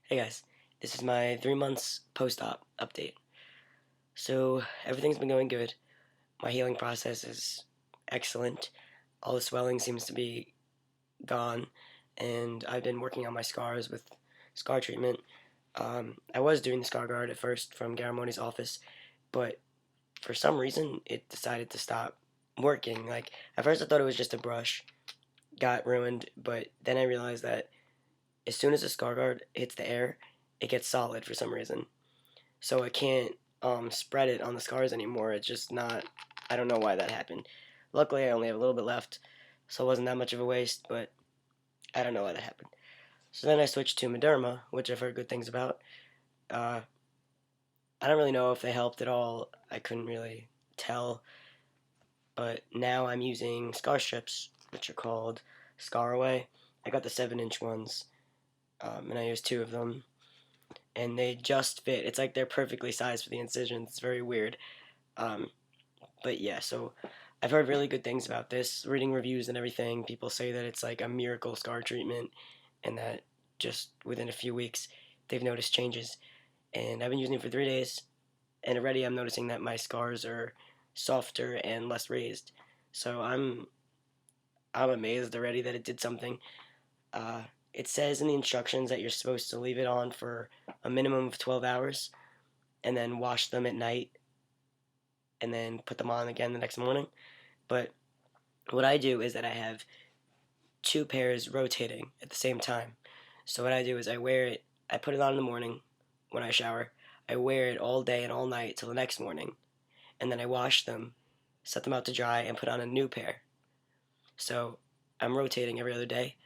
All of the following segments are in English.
Hey guys, this is my 3 months post-op update. So everything's been going good. My healing process is excellent. All the swelling seems to be gone, and I've been working on my scars with scar treatment. I was doing the scar guard at first from Garramone's office, but for some reason it decided to stop working. Like at first I thought it was just a brush got ruined, but then I realized that as soon as the scar guard hits the air, it gets solid for some reason. So I can't spread it on the scars anymore. It's just not. I don't know why that happened. Luckily, I only have a little bit left, so it wasn't that much of a waste. But I don't know why that happened. So then I switched to Moderna, which I've heard good things about. Uh, I don't really know if they helped at all. I couldn't really tell. But now I'm using scar strips, which are called Scar Away. I got the 7-inch ones, and I used two of them, and they just fit. It's like they're perfectly sized for the incisions. It's very weird. Um, but yeah, so I've heard really good things about this. Reading reviews and everything, people say that it's like a miracle scar treatment, and that just within a few weeks they've noticed changes. And I've been using it for 3 days, and already I'm noticing that my scars are softer and less raised. So I'm amazed already that it did something. Uh, it says in the instructions that you're supposed to leave it on for a minimum of 12 hours and then wash them at night and then put them on again the next morning. But what I do is that I have two pairs rotating at the same time. So what I do is I put it on in the morning when I shower. I wear it all day and all night till the next morning, and then I wash them, set them out to dry, and put on a new pair. So I'm rotating every other day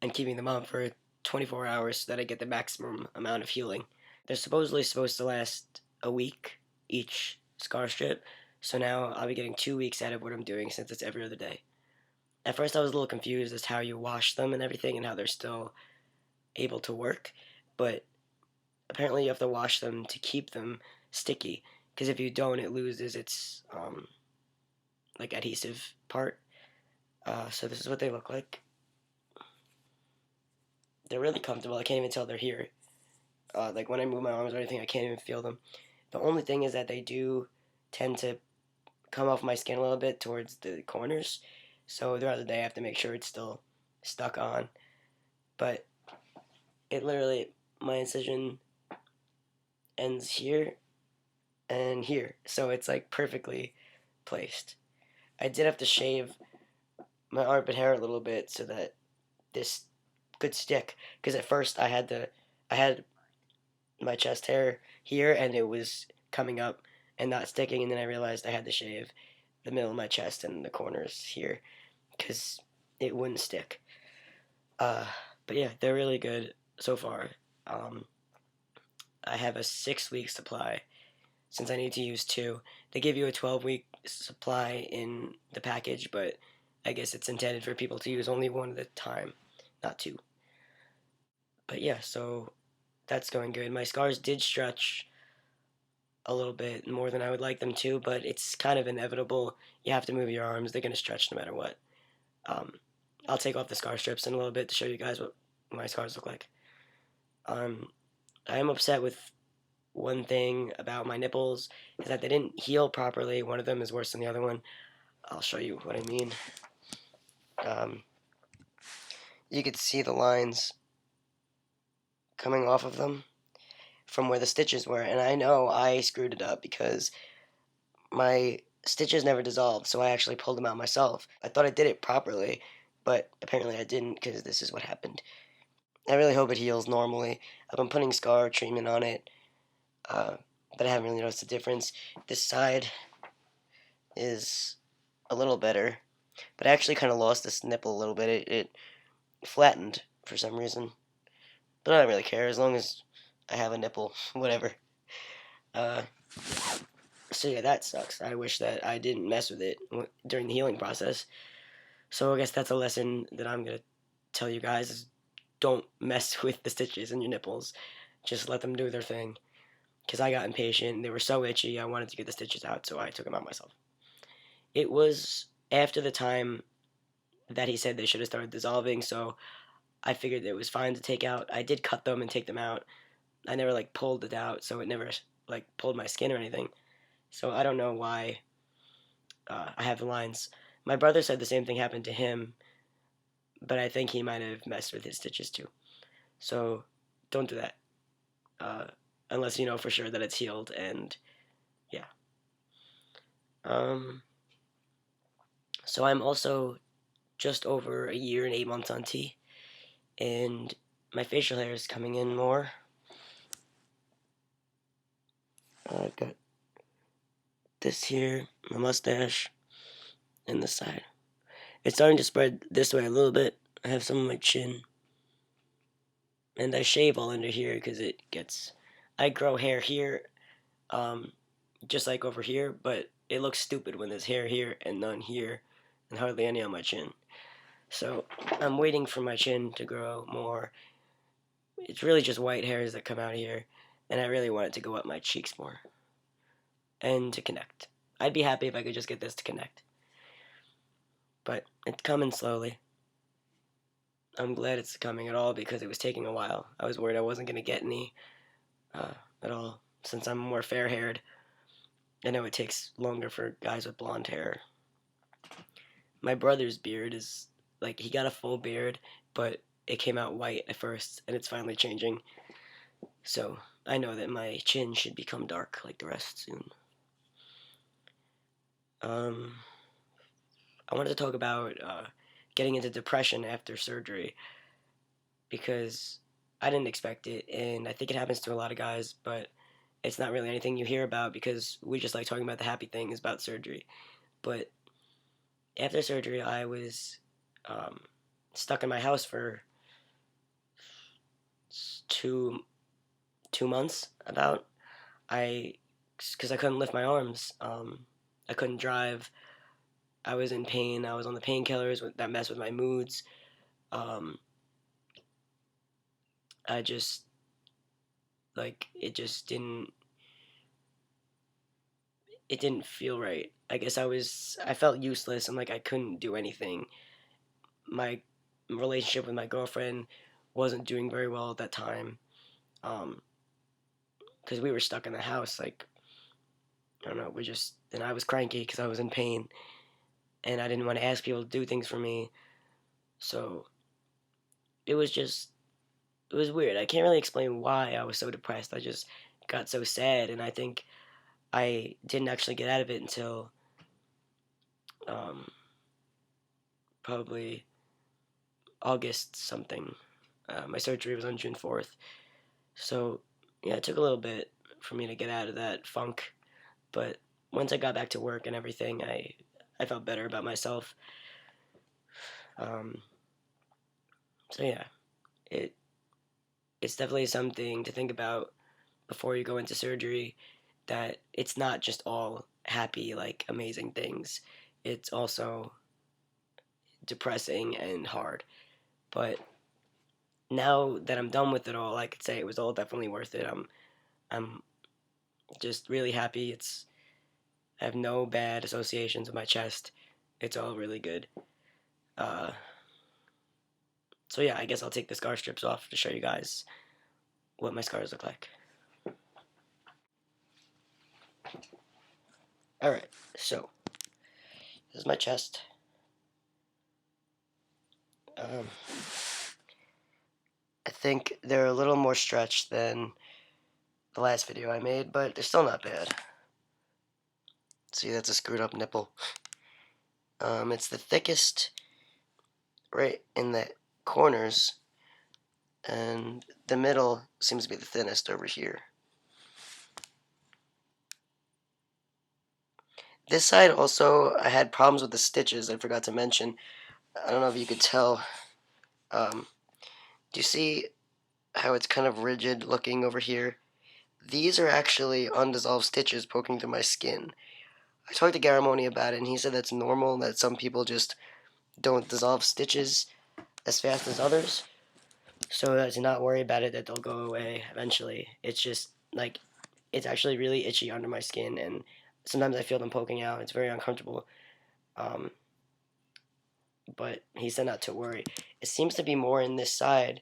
and keeping them on for 24 hours so that I get the maximum amount of healing. They're supposedly supposed to last a week each scar strip, so now I'll be getting 2 weeks out of what I'm doing since it's every other day. At first, I was a little confused as to how you wash them and everything and how they're still able to work, but apparently, you have to wash them to keep them sticky because if you don't, it loses its like adhesive part. So this is what they look like. They're really comfortable. I can't even tell they're here. Like when I move my arms or anything, I can't even feel them. The only thing is that they do tend to come off my skin a little bit towards the corners. So throughout the day, I have to make sure it's still stuck on. But it literally, my incision ends here and here. So it's like perfectly placed. I did have to shave my armpit hair a little bit so that this could stick. Because at first I had my chest hair here and it was coming up and not sticking. And then I realized I had to shave the middle of my chest and the corners here because it wouldn't stick. Uh, but yeah, they're really good so far. Um, I have a 6 week supply since I need to use two. They give you a 12-week supply in the package, but I guess it's intended for people to use only one at a time, not two. But yeah, so that's going good. My scars did stretch a little bit more than I would like them to, but it's kind of inevitable. You have to move your arms, they're going to stretch no matter what. Um, I'll take off the scar strips in a little bit to show you guys what my scars look like. Um, I am upset with one thing about my nipples is that they didn't heal properly. One of them is worse than the other one. I'll show you what I mean. Um, you could see the lines coming off of them from where the stitches were, and I know I screwed it up because my stitches never dissolved, so I actually pulled them out myself. I thought I did it properly, but apparently I didn't because this is what happened. I really hope it heals normally. I've been putting scar treatment on it, uh, but I haven't really noticed a difference. This side is a little better, but I actually kind of lost this nipple a little bit. It flattened for some reason, but I don't really care as long as I have a nipple, whatever. Uh, so yeah, that sucks. I wish that I didn't mess with it during the healing process. So I guess that's a lesson that I'm gonna tell you guys: is don't mess with the stitches in your nipples. Just let them do their thing. Because I got impatient. They were so itchy. I wanted to get the stitches out, so I took them out myself. It was after the time that he said they should have started dissolving, so I figured it was fine to take out. I did cut them and take them out. I never like pulled it out, so it never like pulled my skin or anything. So I don't know why I have the lines. My brother said the same thing happened to him, but I think he might have messed with his stitches too. So don't do that uh, unless you know for sure that it's healed. And yeah. Um, so I'm also just over a year and 8 months on T, and my facial hair is coming in more. I've got this here, my mustache, and this side. It's starting to spread this way a little bit. I have some on my chin, and I shave all under here because it gets. I grow hair here, um, just like over here, but it looks stupid when there's hair here and none here, and hardly any on my chin. So I'm waiting for my chin to grow more. It's really just white hairs that come out here, and I really want it to go up my cheeks more and to connect. I'd be happy if I could just get this to connect, but it's coming slowly. I'm glad it's coming at all because it was taking a while. I was worried I wasn't going to get any uh, at all since I'm more fair haired. I know it takes longer for guys with blonde hair. My brother's beard is like he got a full beard, but it came out white at first and it's finally changing. So I know that my chin should become dark like the rest soon. Um, I wanted to talk about getting into depression after surgery because I didn't expect it, and I think it happens to a lot of guys, but it's not really anything you hear about because we just like talking about the happy things about surgery. But after surgery, I was um, stuck in my house for two 2 months. About I because I couldn't lift my arms. I couldn't drive. I was in pain. I was on the painkillers that messed with my moods. Um, I just like it didn't feel right. I guess I felt useless and like I couldn't do anything. My relationship with my girlfriend wasn't doing very well at that time. Um, because we were stuck in the house. Like I don't know, and I was cranky because I was in pain, and I didn't want to ask people to do things for me. So it was just it was weird. I can't really explain why I was so depressed. I just got so sad, and I think I didn't actually get out of it until um, probably August something. My surgery was on June 4th. So, yeah, it took a little bit for me to get out of that funk. But once I got back to work and everything, I felt better about myself. Um, so, yeah, it it's definitely something to think about before you go into surgery that it's not just all happy, like amazing things. It's also depressing and hard. But now that I'm done with it all, I could say it was all definitely worth it. I'm just really happy. I have no bad associations with my chest. It's all really good. Uh, so yeah, I guess I'll take the scar strips off to show you guys what my scars look like. All right, so this is my chest. Um, I think they're a little more stretched than the last video I made, but they're still not bad. See, that's a screwed up nipple. It's the thickest right in the corners, and the middle seems to be the thinnest over here. This side also, I had problems with the stitches, I forgot to mention. I don't know if you could tell. Do you see how it's kind of rigid looking over here? These are actually undissolved stitches poking through my skin. I talked to Garramone about it, and he said that's normal, that some people just don't dissolve stitches as fast as others. So that to not worry about it, that they'll go away eventually. It's just like it's actually really itchy under my skin, and sometimes I feel them poking out. It's very uncomfortable. Um, but he said not to worry. It seems to be more in this side.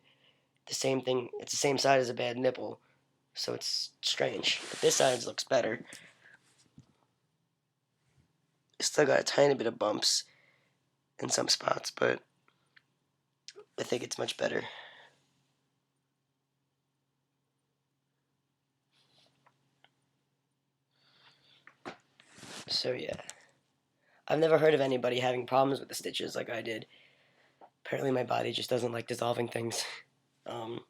The same thing. It's the same side as a bad nipple, so it's strange. But this side looks better. It's still got a tiny bit of bumps in some spots, but I think it's much better. So yeah, I've never heard of anybody having problems with the stitches like I did. Apparently my body just doesn't like dissolving things. Um,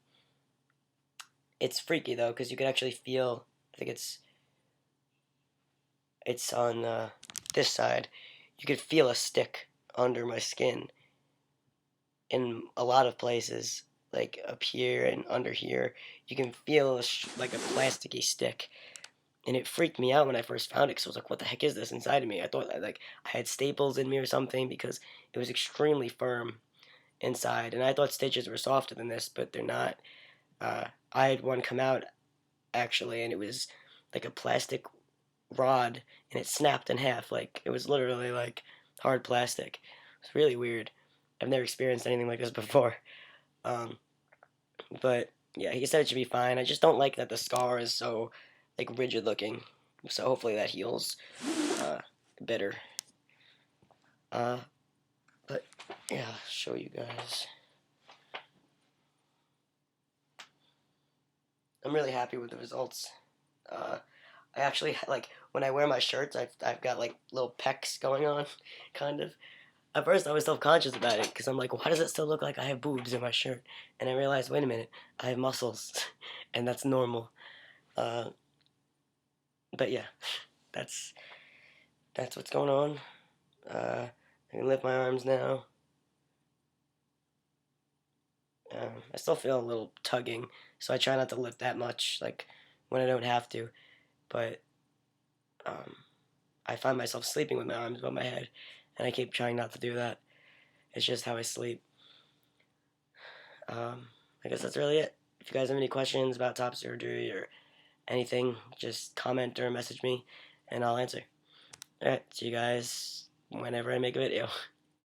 it's freaky though, because you can actually feel, I think it's on this side, you could feel a stick under my skin in a lot of places, like up here and under here. You can feel like a plasticky stick, and it freaked me out when I first found it, because I was like, what the heck is this inside of me? I thought like I had staples in me or something, because it was extremely firm inside, and I thought stitches were softer than this, but they're not. I had one come out actually, and it was like a plastic rod, and it snapped in half. Like it was literally like hard plastic. It's really weird. I've never experienced anything like this before. Um, but yeah, he said it should be fine. I just don't like that the scar is so like rigid looking. So hopefully that heals better. Uh, but yeah, I'll show you guys. I'm really happy with the results. Uh, I actually like when I wear my shirts, I've got like little pecs going on, kind of. At first, I was self-conscious about it because I'm like, why does it still look like I have boobs in my shirt? And I realized, wait a minute, I have muscles, and that's normal. Uh, but yeah, that's that's what's going on. I can lift my arms now. I still feel a little tugging, so I try not to lift that much, like when I don't have to. But um, I find myself sleeping with my arms above my head, and I keep trying not to do that. It's just how I sleep. I guess that's really it. If you guys have any questions about top surgery or anything, just comment or message me, and I'll answer. Alright, see you guys whenever I make a video.